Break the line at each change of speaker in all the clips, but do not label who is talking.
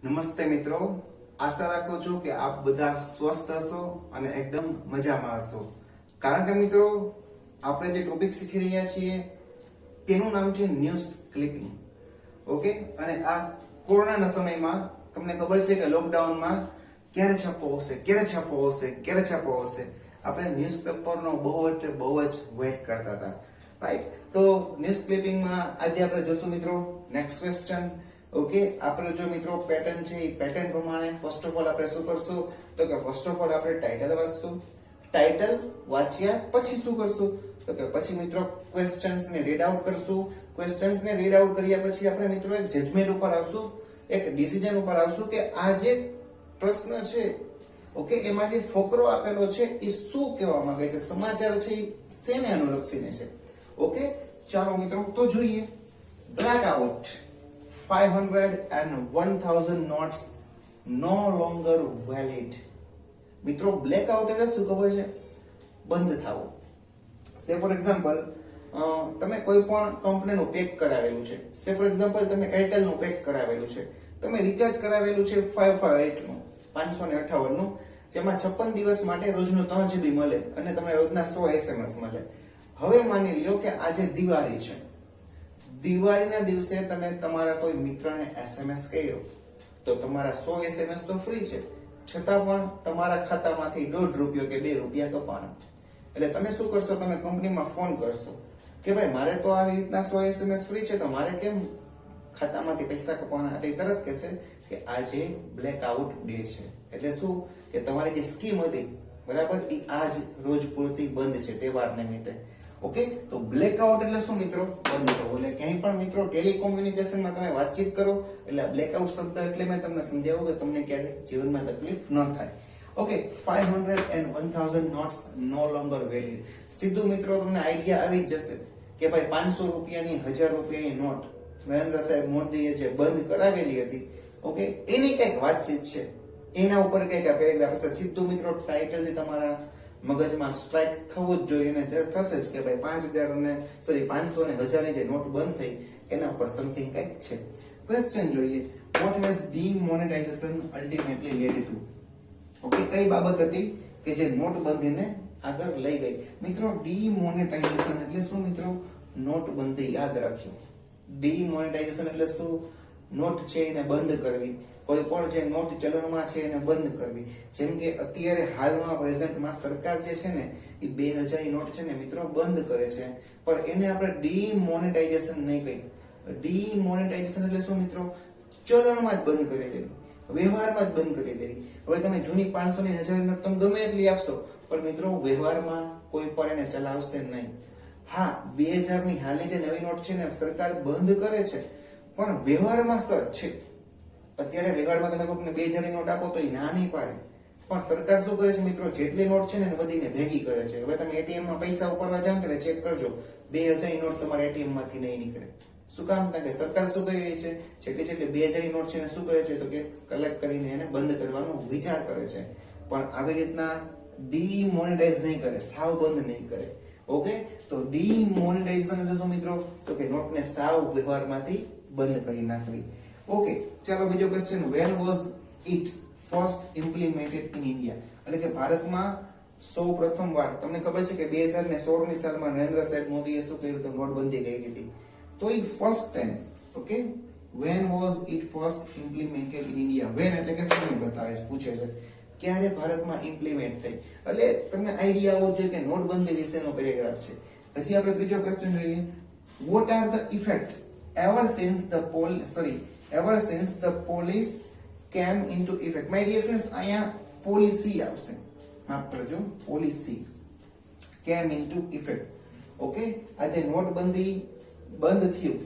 નમસ્તે મિત્રો, આશા રાખું છું કે આપ બધા સ્વસ્થ હશો અને એકદમ મજામાં હશો. કારણ કે મિત્રો, આપણે જે ટોપિક શીખી રહ્યા છીએ તેનું નામ છે ન્યૂઝ ક્લિપિંગ. ઓકે, અને આ કોરોનાના સમયમાં તમને ખબર છે કે લોકડાઉનમાં ક્યારે છાપો આવશે આપણે ન્યૂઝપેપરનો બહુ જ વેઇટ કરતા હતા, રાઈટ? તો ન્યૂઝ ક્લિપિંગમાં આજે આપણે જોશું મિત્રો નેક્સ્ટ ક્વેશ્ચન. ઓકે, આપણે જો મિત્રો પેટર્ન છે એ પેટર્ન પ્રમાણે ફર્સ્ટ ઓફ ઓલ આપણે શું કરશું તો કે ફર્સ્ટ ઓફ ઓલ આપણે ટાઇટલ વાંચશું. ટાઇટલ વાંચ્યા પછી શું કરશું તો કે પછી મિત્રો ક્વેશ્ચન્સ ને રીડ આઉટ કરશું. ક્વેશ્ચન્સ ને રીડ આઉટ કર્યા પછી આપણે મિત્રો એક જજમેન્ટ ઉપર આવશું, એક ડિસિઝન ઉપર આવશું કે આ જે પ્રશ્ન છે, ઓકે, એમાં જે ફકરો આપેલો છે એ શું કહેવા માંગે છે, સમાચાર છે એ શેને અનુલક્ષીને છે. ઓકે, ચાલો મિત્રો તો જોઈએ. Blackout, 500 and 1000 notes no longer valid. મિત્રો બ્લેકઆઉટ એટલે શું ખબર છે? બંધ થવું. સે ફોર એક્ઝામ્પલ, તમે કોઈ પણ કંપનીનું પેક કરાવેલું છે. સે ફોર એક્ઝામ્પલ તમે એરટેલ નું પેક કરાવેલું છે, તમે રિચાર્જ કરાવેલું છે 558 નું 558 નું, જેમાં 56 દિવસ માટે રોજનું 3 GB મળે અને તમને રોજના 100 SMS મળે. હવે માની લ્યો કે આજે દિવાળી છે, દિવાળીના દિવસે તમે તમારા કોઈ મિત્રને SMS કર્યો તો તમારા 100 SMS તો ફ્રી છે, છતાં પણ તમારા ખાતામાંથી ₹1.5 કે ₹2 કપાણા. એટલે તમે શું કરશો? તમે કંપનીમાં ફોન કરશો કે ભાઈ મારે તો આવી રીતના 100 SMS ફ્રી છે તો મારે કેમ ખાતામાંથી પૈસા કપાવાના? એટલે તરત કહેશે કે આજે બ્લેકઆઉટ ડે છે. એટલે શું કે તમારી જે સ્કીમ હતી, બરાબર, એ આજ રોજ પૂરતી બંધ છે તહેવાર નિમિત્તે. ઓકે, તો બ્લેકઆઉટ એટલે શું મિત્રો? બંધ થવું. એટલે ક્યાંય પણ મિત્રો ટેલિકોમ્યુનિકેશનમાં તમે વાતચીત કરો એટલે બ્લેકઆઉટ શબ્દ એટલે મેં તમને સમજાવ્યું કે તમને ક્યારેય જીવનમાં તકલીફ ન થાય. Okay, 500 and 1000 notes no longer valid. સીધું મિત્રો તમને આઈડિયા આવી જ જશે કે ભાઈ 500 રૂપિયાની 1000 રૂપિયાની નોટ નરેન્દ્ર સાહેબ મોદીએ જે બંધ કરાવેલી હતી, ઓકે, એની કઈક વાતચીત છે, એના ઉપર કઈક આ પેરેગ્રાફ હશે. સીધું મિત્રો ટાઇટલથી તમારા મગજમાં સ્ટ્રાઇક થવું જ જોઈએ, અને થશે જ કે ભાઈ 500 અને 1000 ની જે નોટ બંધ થઈ એના ઉપર સમથિંગ કઈક છે. ક્વેશ્ચન જોઈએ. What has demonetisation ultimately led to? Okay, કઈ બાબત હતી કે જે નોટબંધીને આગળ લઈ ગઈ? મિત્રો ડીમોનેટાઇઝેશન એટલે શું મિત્રો? નોટબંધી. યાદ રાખજો, ડીમોનેટાઇઝેશન એટલે શું? નોટ છે એને બંધ કરવી. કોઈ પણ જે નોટ ચલણમાં છે એને બંધ કરવી. જેમ કે અત્યારે હાલમાં પ્રેઝન્ટમાં સરકાર જે છે ને એ 2000 ની નોટ છે ને મિત્રો બંધ કરે છે, પણ એને આપણે ડીમોનેટાઇઝેશન નહીં કહી. ડીમોનેટાઇઝેશન એટલે શું મિત્રો? ચલણમાં જ બંધ કરી દેવી, વ્યવહારમાં જ બંધ કરી દેવી. હવે તમે જૂની 500 ની 1000 ની નોટ તમે ગમે એટલી આપશો પણ મિત્રો વ્યવહારમાં કોઈ પણ એને ચલાવશે નહીં. હા, 2000 ની હાલની જે નવી નોટ છે ને સરકાર બંધ કરે છે, પણ વ્યવહારમાં સર છે. અત્યારે વ્યવહારમાં તમે કોઈને 2000 ની નોટ આપો તો એ ના નહીં પાડે, પણ સરકાર શું કરે છે મિત્રો? જેટલી નોટ છે ને બધીને ભેગી કરે છે. હવે તમે એટીએમ માં પૈસા ઉપાડવા જાવ ત્યારે ચેક કરજો, 2000 ની નોટ તમારા એટીએમ માંથી નહીં નીકળે. શું કામ? કારણ કે સરકાર શું કરી રહી છે? જેટલી 2000 ની નોટ છે ને શું કરે છે તો કે કલેક્ટ કરીને એને બંધ કરવાનો વિચાર કરે છે, પણ આવી રીતના ડીમોનેટાઇઝ નહીં કરે, સાવ બંધ નહીં કરે. ઓકે, તો ડીમોનેટાઇઝેશન એટલે શું મિત્રો? તો કે નોટને સાવ વ્યવહારમાંથી બંધ કરી નાખવી. ઓકે, ચાલો બીજો question. when was it first implemented in India? એટલે કે ભારતમાં સૌ પ્રથમ વાર, તમને ખબર છે કે 2016 ની સાલમાં નરેન્દ્ર સાહેબ મોદીએ શું કર્યું હતું? નોટબંધી કરી હતી. તો એ first time, okay, when was it first implemented in India? when એટલે કે સમય બતાવે છે, પૂછે છે ક્યારે ભારતમાં ઇમ્પ્લિમેન્ટ થઈ. એટલે તમને આઈડિયા આવવો જોઈએ કે નોટબંધી વિશેનો પેરેગ્રાફ છે. પછી આપણે ત્રીજો ક્વેશ્ચન જોઈએ. what are the effect ever since the police came into effect? my dear friends, અહીંયા પોલિસી આવશે, માફ કરજો, policy came into effect. Okay, આજે નોટબંધી બંધ થયું,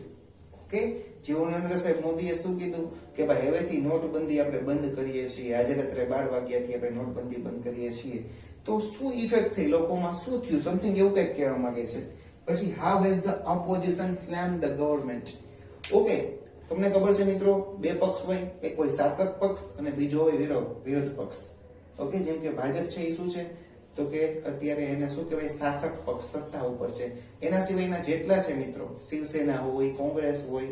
ઓકે, જેવો નરેન્દ્ર સાહેબ મોદીએ શું કીધું કે ભાઈ હવેથી નોટબંધી આપણે બંધ કરીએ છીએ, આજે રાત્રે 12 વાગ્યાથી આપણે નોટબંધી બંધ કરીએ છીએ. તો શું ઇફેક્ટ થઈ, લોકોમાં શું થયું? સમથિંગ એવું કંઈક કહેવા માંગે છે. પછી how has the opposition slammed the government? Okay, તમને ખબર છે મિત્રો, બે પક્ષ હોય, એક હોય શાસક પક્ષ અને બીજો હોય વિરોધ પક્ષ. ઓકે, જેમ કે ભાજપ છે એ શું છે તો કે અત્યારે એને શું કહેવાય? શાસક પક્ષ, સત્તા ઉપર છે. એના સિવાયના જેટલા છે મિત્રો, શિવસેના હોય, કોંગ્રેસ હોય,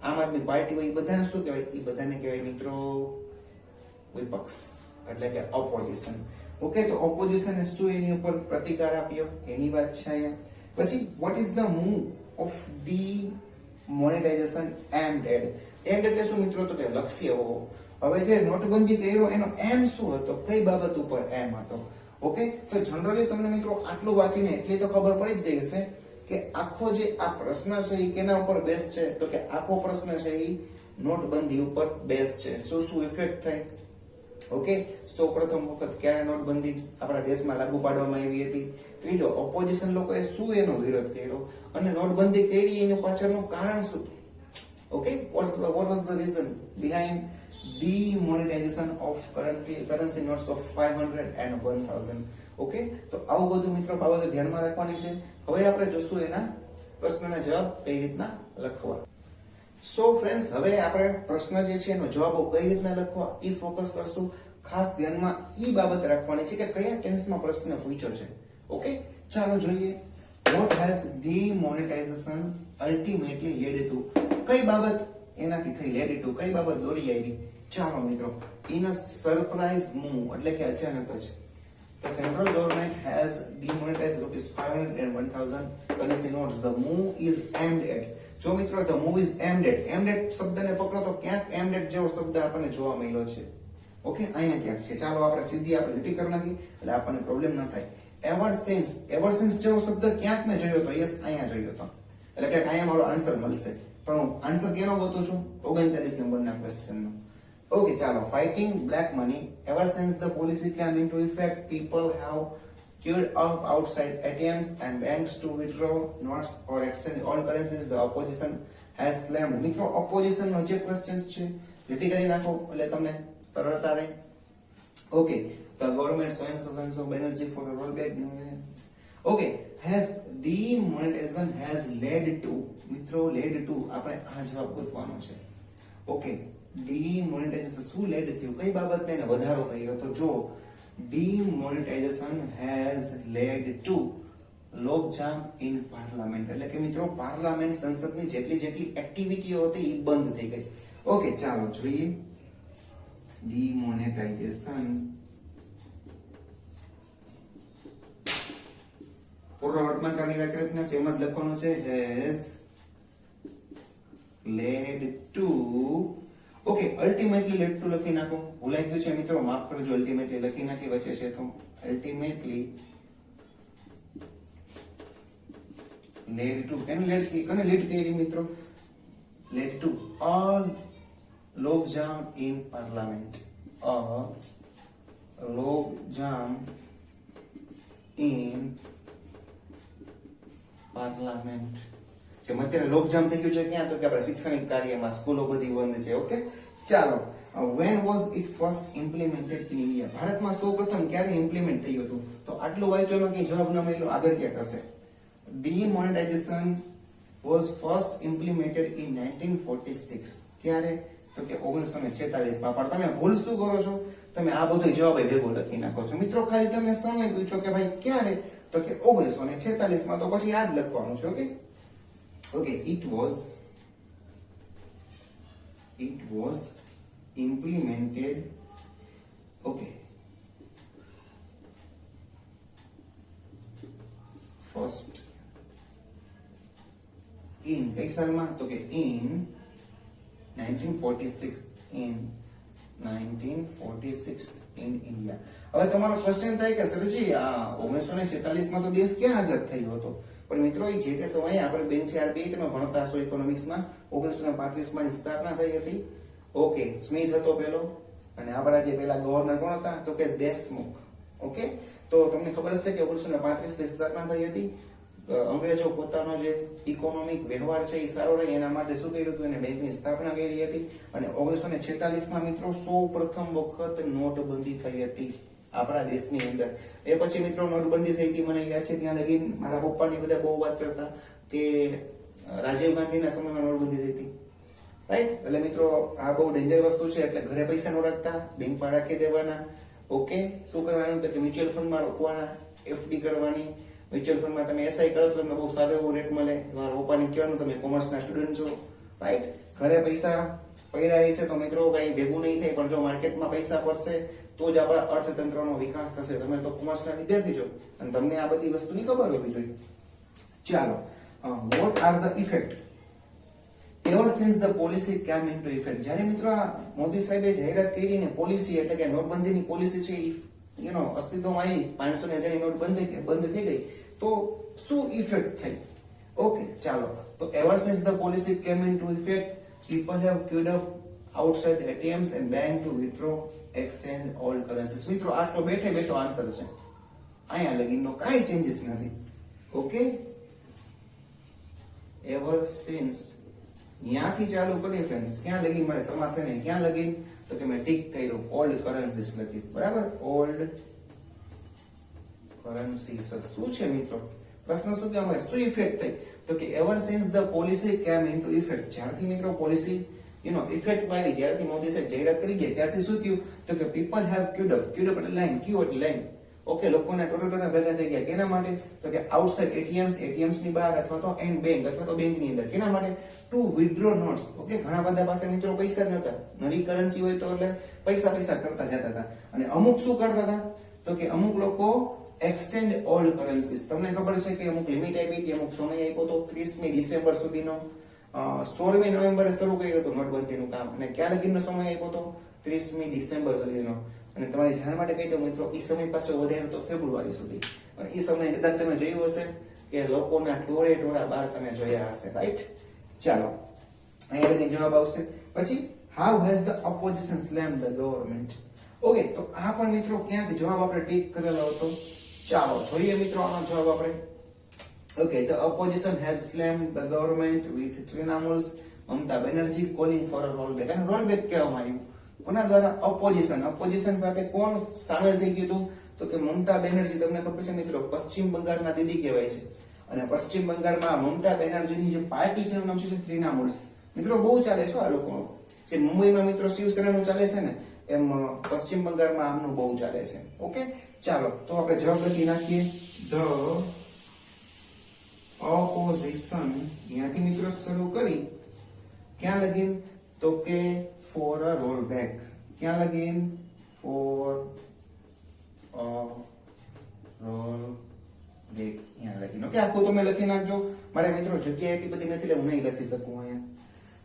આમ આદમી પાર્ટી હોય એ બધાને શું કહેવાય? એ બધાને કહેવાય મિત્રો વિપક્ષ, એટલે કે ઓપોઝિશન. ઓકે, તો ઓપોઝિશને શું એની ઉપર પ્રતિકાર આપ્યો એની વાત છે અહીંયા. પછી what is the move of demonetisation aimed at? And એટલે શું મિત્રો? તો કે લક્ષ્ય. હવે જે નોટબંધી કર્યો એનો એમ શું હતો? કઈ બાબત ઉપર એમ હતો? ઓકે, તો જનરલી તમને મિત્રો આટલું વાંચીને એટલી તો ખબર પડી જ ગઈ હશે કે આખો જે આ પ્રશ્ન છે એ કેના ઉપર બેઝ છે? તો કે આખો પ્રશ્ન છે એ નોટબંધી ઉપર બેઝ છે. શું શું ઇફેક્ટ થાય? ઓકે, સૌપ્રથમ વખત ક્યારે નોટબંધી આપણા દેશમાં લાગુ પાડવામાં આવી હતી? ત્રીજો, ઓપોઝિશન લોકોએ શું એનો વિરોધ કર્યો અને નોટબંધી કરી એનું પાછળનું કારણ શું? Okay, what was the reason behind demonetization of currency notes of 500 and 1000? Okay, તો આવું બધું મિત્રો બાબતો ધ્યાનમાં રાખવાની છે. હવે આપણે જોશું એના પ્રશ્નના જવાબ કઈ રીતના લખવા. સો ફ્રેન્ડ્સ, હવે આપણે પ્રશ્ન જે છે એનો જવાબો કઈ રીતના લખવા એ ફોકસ કરશું. ખાસ ધ્યાનમાં એ બાબત રાખવાની છે કે કયા ટેન્સમાં પ્રશ્ન પૂછ્યો છે. ઓકે, ચાલો જોઈએ. What has demonetization ultimately led to? કઈ બાબત એનાથી થઈ led to? કઈ બાબત દોરી આવી? ચાલો મિત્રો, in a surprise move એટલે કે અચાનક જ the central government has demonetized rupees 500 and 1000 currency notes. The move is aimed at. જો મિત્રો the move is aimed at શબ્દને પકડો તો ક્યાંક aimed at જેવો શબ્દ આપણને જોવા મળ્યો છે. ઓકે, અહીંયા ક્યાંક છે. ચાલો આપણે સીધી આપણે લીટી કરી નાખી એટલે આપણને પ્રોબ્લેમ ન થાય. ever since જેવો શબ્દ ક્યાંક મેં જોયો તો. યસ, અહીંયા જોયો તો. એટલે કે અહીંયા મારો આન્સર મળશે. પણ હું આન્સર કેનો ગોતું છું? 39 નંબરના ક્વેશ્ચનનો. ઓકે, ચાલો. fighting black money. Ever since the policy came into effect, people have queued up outside ATMs and banks to withdraw notes or exchange all currencies. The opposition has slammed. મિત્રો, opposition નો જે questions છે લીટી કરી નાખો એટલે તમને સરળતા રહે. Okay, the government so and so Banerjee for a rollback. Okay, has demonetization has led to. મિત્રો, led to આપણે આ જવાબ ગોતવાનો છે. ઓકે, demonetization શું લેડ થયું? કઈ બાબતને એને વધારો કર્યો? તો જો demonetization has led to logjam in parliament એટલે કે મિત્રો પાર્લામેન્ટ સંસદની જેટલી એક્ટિવિટીઓ હતી એ બંધ થઈ ગઈ. ઓકે, ચાલો જોઈએ. demonetization પૂર્ણ વર્તમાન કાળની વ્યાખ્યા છે એમાં જ લખવાનું છે has led to. Okay, ultimately led two લખી નાખો. ભૂલાઈ ગયું છે મિત્રો, માફ કરજો. અલ્ટિમેટલી લખી નાખી વચ્ચે છે તો અલ્ટિમેટલી લેડ ટુ. કેને લીડ કરી મિત્રો? Lead to all logjam in parliament. logjam in parliament. જે અત્યારે લોકજામ થઈ ગયું છે ક્યાં? તો કે આપણે શૈક્ષણિક કાર્યમાં, સ્કૂલો બધી બંધ છે. ઓકે, ચાલો. when was it first implemented in India? ભારતમાં સૌપ્રથમ ક્યારે ઇમ્પ્લિમેન્ટ થયું હતું? તો આટલું વાંચવામાં કઈ જવાબ ન મળ્યો, આગળ ક્યાંક હશે. demonetization was first implemented in 1946. ક્યારે? તો કે 1946 માં. પણ તમે ભૂલ શું કરો છો? તમે આ બધો જવાબ ભેગો લખી નાખો છો. મિત્રો, ખાલી તમે સમય પૂછો કે ભાઈ ક્યારે? તો કે 1946 માં. તો પછી આ જ લખવાનું છે. Okay, okay, it was implemented. Okay, first in કઈ સાલમાં? તો કે in 1946. in 1946 in India. હવે તમારો ક્વેશ્ચન થાય કે સરજી આ 1946 માં તો દેશ ક્યાં આઝાદ થયો હતો? પણ મિત્રો, એ જે તે સમયે આપણે બેંક છે આરબીઆઈ તમે ભણતા હશો ઇકોનોમિક્સમાં, 1935 માં સ્થાપના થઈ હતી. ઓકે, સ્મિથ હતો પેલો, અને આપણા જે પેલા ગવર્નર કોણ હતા? તો કે દેશમુખ. ઓકે, તો તમને ખબર હશે કે 1935 ની સ્થાપના થઈ હતી. અંગ્રેજો પોતાનો જે ઇકોનોમિક વ્યવહાર છે એ સારો રહે એના માટે શું કર્યું હતું? એને બેંકની સ્થાપના કરી હતી. અને 1946 માં મિત્રો સૌ પ્રથમ વખત નોટબંધી થઈ હતી આપણા દેશની અંદર. એ પછી મિત્રો નોટબંધી થઈ હતી, મને યાદ છે ત્યાં લગી મારા પપ્પાની બધા બહુ વાત કરતા કે રાજીવ ગાંધીના સમયમાં નોટબંધી થઈ હતી. રાઈટ? એટલે મિત્રો આ બહુ ડેન્જર વસ્તુ છે. એટલે ઘરે પૈસા ન રાખતા, બેંકમાં રાખી દેવાના. ઓકે, શું કરવાનું? તો કે મ્યુચ્યુઅલ ફંડમાં રોકવાના, એફડી કરવાની. મ્યુચ્યુઅલ ફંડમાં તમે એસઆઈ કરો તો તમને બહુ સારો એવો રેટ મળે. તમારા પપ્પાને કહેવાનું તમે કોમર્સના સ્ટુડન્ટ છો. રાઈટ? ઘરે પૈસા પડ્યા રહેશે તો મિત્રો કઈ ભેગું નહીં થાય, પણ જો માર્કેટમાં પૈસા પડશે તો જ આપણા અર્થતંત્રનો વિકાસ થશે. તમે તો કોમર્સના વિદ્યાર્થી છો અને તમને આ બધી વસ્તુની ખબર હોવી જોઈએ. ચાલો, what are the effect ever since the policy came into effect? જ્યારે મિત્રો આ મોદી સાહેબે જાહેરાત કરી ને પોલિસી એટલે કે નોટબંધીની પોલિસી છે અસ્તિત્વમાં આવી, 500 ને 1000 નોટ બંધ થઈ ગઈ, તો શું ઇફેક્ટ થઈ? ઓકે, ચાલો, તો ever since the policy came into effect, people have queued up outside the ATMs and bank to withdraw, exchange all currencies. મિત્રો આટલો બેઠે બેઠો આન્સર છે, અહીંયા લગીનો કાંઈ ચેન્જીસ નથી. ઓકે, ever since ત્યાંથી ચાલુ કરી ફ્રેન્ડ્સ, ક્યાં લગી મારે સમાસ છે ને ક્યાં લગી, તો કે મેં ટીક કર્યું, ઓલ્ડ કરન્સીસ લખીશ, બરાબર, ઓલ્ડ કરન્સીસ. શું છે મિત્રો પ્રશ્ન શું કહેવાય, શું ઇફેક્ટ થઈ? તો કે એવર સિન્સ ધ પોલિસી કેમ ઇનટુ ઇફેક્ટ, જ્યારથી મિત્રો પોલિસી ઇફેક્ટ આવી, જ્યારથી મોદી સાહેબ જાહેરાત કરી ગયા ત્યારથી શું થયું, તો કે પીપલ હેવ ક્યુડ અપ એટલે લાઈન, ક્યુ એટલે લાઈન. ઓકે, લોકોના ટોટલ ભેગા થઈ ગયા, કેના માટે? તો કે આઉટસાઇડ એટીએમ્સ ની બહાર અથવા તો એન્ડ બેંક અથવા તો બેંક ની અંદર, કેના માટે? Two withdraw notes. ઓકે, ઘણા બધા પાસે મિત્રો પૈસા જ નતા, નવી કરન્સી હોય તો એટલે પૈસા કરતા જતા હતા, અને અમુક શું કરતા હતા, તો કે અમુક લોકો એક્સચેન્જ ઓલ્ડ કરન્સીસ. તમને ખબર છે કે અમુક લિમિટ આપી હતી, અમુક સમય આપ્યો તો 30મી ડિસેમ્બર સુધીનો, 16મી નવેમ્બરે શરૂ કર્યું હતું નોટબંધીનું કામ, અને ક્યાં લગીનો સમય આપ્યો તો 30મી ડિસેમ્બર સુધીનો. અને તમારી જાણ માટે કહી દઉં મિત્રો, એ સમય પાછો વધારે તો ફેબ્રુઆરી સુધી, અને એ સમય કદાચ તમે જોયું હશે કે લોકોના ટોળા બહાર તમે જોયા હશે, રાઈટ? ચાલો, અહીંયા લગી જવાબ આવશે. પછી how has the opposition slammed the government? Okay, તો આ પણ મિત્રો ક્યાંક જવાબ આપણે ટીક કરેલો હતો. ચાલો જોઈએ મિત્રો આનો જવાબ આપણે. Okay, the opposition has slammed the government with Trinamool's Mamata Banerjee calling for a rollback. અને રોલબેક કહેવામાં આવ્યું કોના દ્વારા? ઓપોઝિશન સાથે કોણ સામેલ થઈ ગયું હતું? તો કે મમતા બેનર્જી. તમને ખબર છે મિત્રો, પશ્ચિમ બંગાળના દીદી કહેવાય છે, અને પશ્ચિમ બંગાળમાં મમતા બેનર્જીની જે પાર્ટી છે એનું નામ છે તૃણમૂલ. મિત્રો બહુ ચાલે છે આ લોકોનું, જે મુંબઈમાં મિત્રો શિવસેનાનું ચાલે છે ને, એમ પશ્ચિમ બંગાળમાં આમનું બહુ ચાલે છે. ઓકે, ચાલો, તો આપણે જવાબ લખી નાખીએ, ધ ઓપોઝિશન. ત્યાંથી મિત્રો શરૂ કરી ક્યાં લગીન? તો કે ફોર અ રોલ બેક. ક્યાં લગીન? For a roll back. અહીંયા લખીને ઓકે, આખું તમે લખી નાખજો. મારે મિત્રો જગ્યા એટલી બધી નથી એટલે હું નહીં લખી શકું અહીંયા.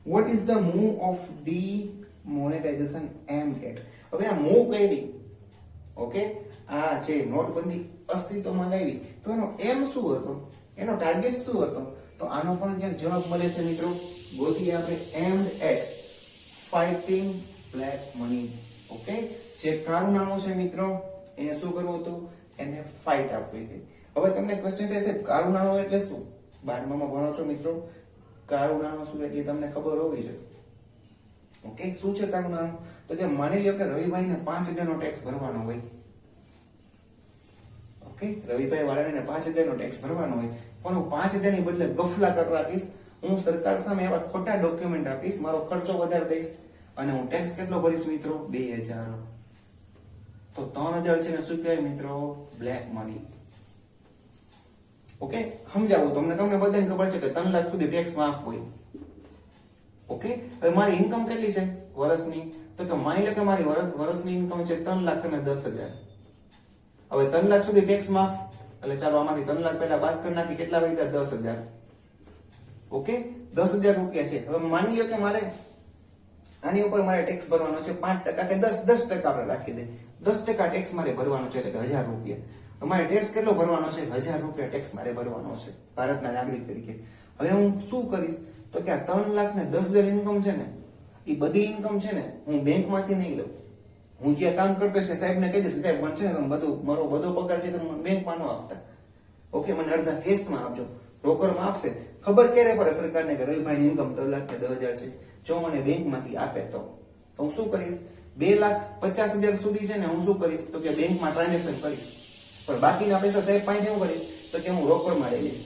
What is the move of demonetisation aim at? હવે આ મૂવ કરી, ઓકે, આ જે નોટબંધી અસ્તિત્વમાં લાવી તો એનો એમ શું હતો, એનો ટાર્ગેટ શું હતો? તો આનો પણ ક્યાંક જવાબ મળે છે મિત્રો, ગોતીએ આપણે. Aimed at fighting black money. Okay, જે કાળું નામું છે મિત્રો, એને શું કરવું હતું? એને ફાઇટ આપવી હતી. હવે તમને ક્વેશ્ચન થશે, કાળું નાણું એટલે શું? 12માં ભણો છો મિત્રો, કાળું નાણું શું એટલે તમને ખબર હોવી જોઈએ. ઓકે, શું છે કાળું નાણું? તો કે માની લ્યો કે રવિભાઈને 5000 નો ટેક્સ ભરવાનો હોય. ઓકે, રવિભાઈ વાળાને 5000 નો ટેક્સ ભરવાનો હોય, પણ હું 5000 ની બદલે ગફલા કરી રાખીશ, હું સરકાર સામે એવા ખોટા ડોક્યુમેન્ટ આપીશ, મારો ખર્ચો વધારી દઈશ, અને હું ટેક્સ કેટલો ભરીશ મિત્રો? 2000. તો 3000 છે ને શું કહેવાય મિત્રો? Black money. ઓકે, સમજાવું તમને બધાને ખબર છે કે 3 લાખ સુધી ટેક્સ માફ હોય. ઓકે, હવે મારી ઇન્કમ કેટલી છે વર્ષની? તો કે માની લો કે મારી વર્ષની ઇન્કમ છે 3,10,000. હવે 3 લાખ સુધી ટેક્સ માફ, એટલે ચાલો આમાંથી 3 લાખ પહેલા બાદ કરી નાખી, કેટલા વધ્યા? 10,000. ઓકે, 10,000 રૂપિયા છે. હવે માની લો કે મારે આની ઉપર મારે ટેક્સ ભરવાનો છે 5% કે 10% આપણે રાખી દે, 10% ટેક્સ મારે ભરવાનો છે, એટલે કે 1000 રૂપિયા. તમારે ટેક્સ કેટલો ભરવાનો છે? 1000 રૂપિયા ટેક્સ મારે ભરવાનો છે ભારતના નાગરિક તરીકે. હવે હું શું કરીશ? તો કે આ 3 લાખ ને 10,000 ઇન્કમ છે ને, એ બધી ઇન્કમ છે ને હું બેંકમાંથી નહીં લઉં. હું જ્યાં કામ કરતો છે સાહેબને કહી દઈશ, સાહેબ મને છે ને તમે મારો બધો પગાર છે તમે બેંકમાં ન આપતા. ઓકે, મને અડધા કેસમાં આપજો, રોકડમાં આપશે. ખબર ક્યારે પડે સરકારને કે રવિભાઈની ઇન્કમ 3 લાખ ને 10,000 છે? જો મને બેંકમાંથી આપે તો હું શું કરીશ? 2,50,000 સુધી છે ને હું શું કરીશ? તો કે બેંકમાં ટ્રાન્ઝેક્શન કરીશ, પણ બાકીના પૈસા સાહેબ પાસે હું કરીશ? તો કે હું રોકડમાં લઈ લઈશ.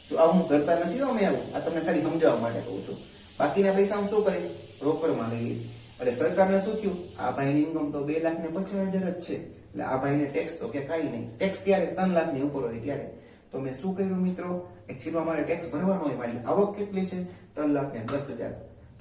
જો આવું હું કરતા નથી, અમે આવું આ તમને ખાલી સમજાવવા માટે કહું છું. બાકીના પૈસા હું શું કરીશ? રોકડમાં લઈ લઈશ. એટલે સરકારને શું થયું? આ ભાઈની ઇન્કમ તો 2,50,000 જ છે, એટલે આ ભાઈને ટેક્સ તો કે કાંઈ નહીં. ટેક્સ ક્યારે? 3 લાખની ઉપર હોય ત્યારે. તો મેં શું કર્યું મિત્રો? એકચ્યુઅલી મારે ટેક્સ ભરવાનો હોય, મારી આવક કેટલી છે? 3,10,000.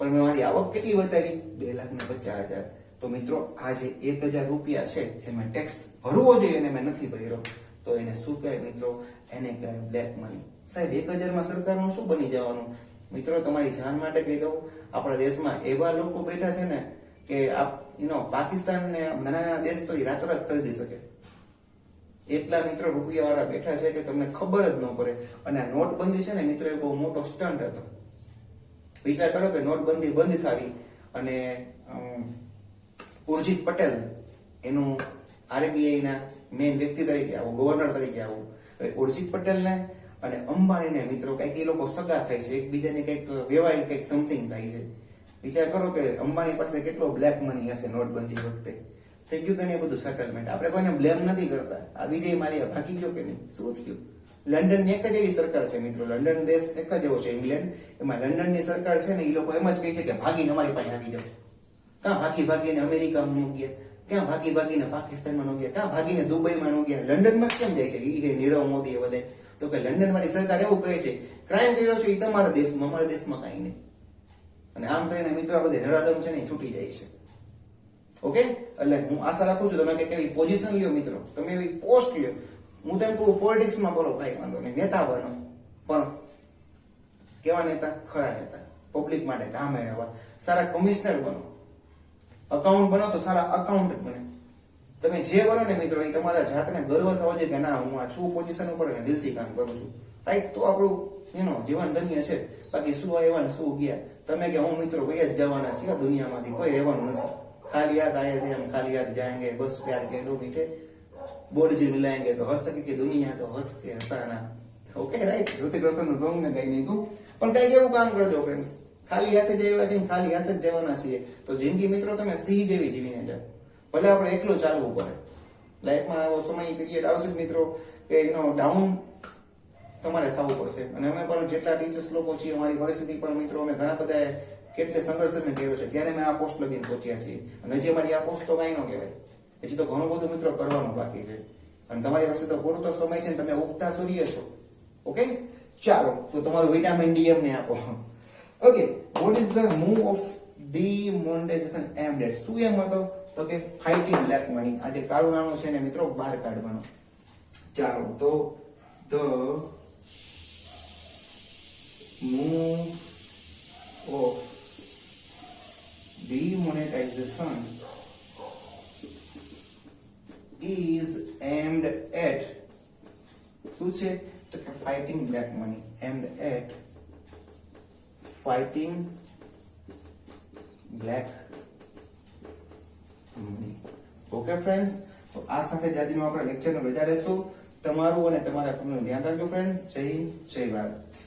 પણ મેં મારી આવક કેટલી બતાવી 2,50,000. તો મિત્રો આ જે 1,000 રૂપિયા છે જે મેં ટેક્સ ભરવો જોઈએ અને મેં નથી ભર્યો, તો એને શું કહે મિત્રો? એને કહેવાય બ્લેક મની. સાહેબ 1,000 માં સરકારનું શું બની જવાનું? મિત્રો તમારી જાણ માટે કહી દઉં, આપણા દેશમાં એવા લોકો બેઠા છે ને કે પાકિસ્તાન ને નાના નાના દેશ તો એ રાતોરાત ખરીદી શકે એટલા મિત્રો રૂપિયા વાળા બેઠા છે કે તમને ખબર જ ન પડે. અને આ નોટબંધી છે ને મિત્રો એ બહુ મોટો સ્ટન્ટ હતો. વિચાર કરો કે નોટબંધી બંધ થાવી અને ઉર્જિત પટેલ એનું RBI ના મેઇન વ્યક્તિ તરીકે આવું, ગવર્નર તરીકે આવું. હવે ઉર્જિત પટેલને અને અંબાણીને મિત્રો કઈક એ લોકો સગા થાય છે, એકબીજાને કઈક વેવાય કઈક સમથિંગ થાય છે. વિચાર કરો કે અંબાણી પાસે કેટલો બ્લેક મની હશે નોટબંધી વખતે. થઈ ગયું કે નહીં બધું સેટલમેન્ટ? આપણે કોઈને બ્લેમ નથી કરતા. આ વિજય માલ્યા ભાગી ગયો કે નહીં? શું થયું? લંડનની એક જ એવી સરકાર છે મિત્રો, લંડન દેશ એક જ એવો છે ઇંગ્લેન્ડ, એમાં લંડનની સરકાર છે ને એ લોકો એમ જ કહે છે કે ભાગીને અમારી પાસે આવી જાઓ. ક્યાં ભાગીને અમેરિકામાં ન ગયા, ક્યાં ભાગીને પાકિસ્તાનમાં ન ગયા, ક્યાં ભાગીને દુબઈમાં ન ગયા, લંડનમાં કેમ જાય છે? એ નીરવ મોદી એ બધે તો કે લંડન વાળી સરકાર એવું કહે છે ક્રાઇમ કર્યો છે એ તમારા દેશમાં, અમારા દેશમાં કાંઈ નહીં. અને આમ કરીને મિત્રો આ બધે નરાધમ છે ને છૂટી જાય છે. ઓકે, એટલે હું આશા રાખું છું તમે કઈક એવી પોઝિશન લ્યો મિત્રો, તમે એવી પોસ્ટ લ્યો. હું તેમ કહું પોલિટિક્સમાં બોલો ભાઈ, વાંધો નહીં, નેતા બનો, પણ કેવા નેતા? ખરા નેતા, પબ્લિક માટે કામ આવ્યા, સારા કમિશનર બનો, અકાઉન્ટ બનો તો સારા અકાઉન્ટ બને. તમે જે બનો ને મિત્રો એ તમારા જાતને ગર્વ થવો જોઈએ કે ના હું આ છું પોઝિશન ઉપર અને દિલથી કામ કરું છું, રાઈટ? તો આપણું જીવન ધન્ય છે. બાકી શું આવ્યા ને શું ગયા? તમે કે હું મિત્રો કઈ જ જવાના છીએ દુનિયામાંથી, કોઈ રહેવાનું નથી. खाली याद आए थे हम, खाली याद जाएंगे, बस प्यार के 2 मीठे बोल जी मिलाएंगे तो हंस सके दुनिया तो हंस के हंसाना. ओके राइट, ऋतिक रोशन નું સોંગ મેં ગાઈ નાખ્યું. પણ કઈ એવું કામ કરજો ફ્રેન્ડ્સ, ખાલી હાથે જ આવ્યા છીએ, ખાલી હાથે જ જવાના છીએ. તો જિંદગી મિત્રો તમે સિંહ જેવી જીવીને જાઓ. ભલે આપણે એકલો ચાલવું પડે, લાઈફમાં એવો સમય પીરિયડ આવશે મિત્રો કે ડાઉન તમારે થવું પડશે. અને અમે પણ જેટલા ટીચર્સ લોકો છીએ, અમારી પરિસ્થિતિ પણ મિત્રો અમે ઘણા બધા કેટલે સંઘર્ષ મેં કર્યો છે, ત્યારે મેં આ પોસ્ટ લગીને પહોંચ્યા છીએ. અને હજી અમારી આ પોસ્ટ તો કાંઈ ન કહેવાય, હજી તો ઘણું બધું મિત્રો કરવાનું બાકી છે. અને તમારી પાસે તો પૂરતો સમય છે ને તમે ઉગતા સૂર્ય છો. ઓકે, ચાલો તો તમારું વિટામિન ડી અમને આપો. Okay, what is the move of demonetisation aimed at? શું એમ હતો? તો કે ફાઇટિંગ બ્લેક મની. આ જે કાળું નાણું છે ને મિત્રો બહાર કાઢવાનું. ચાલો તો the move of demonetization is aimed at શું છે? તો કે fighting black money, aimed at fighting black money. Okay friends, તો આ સાથે જ આજનો આપણે લેક્ચરનો રજા લેશું. તમારું અને તમારા ફેમિલીનું ધ્યાન રાખજો ફ્રેન્ડ્સ. જય ભારત.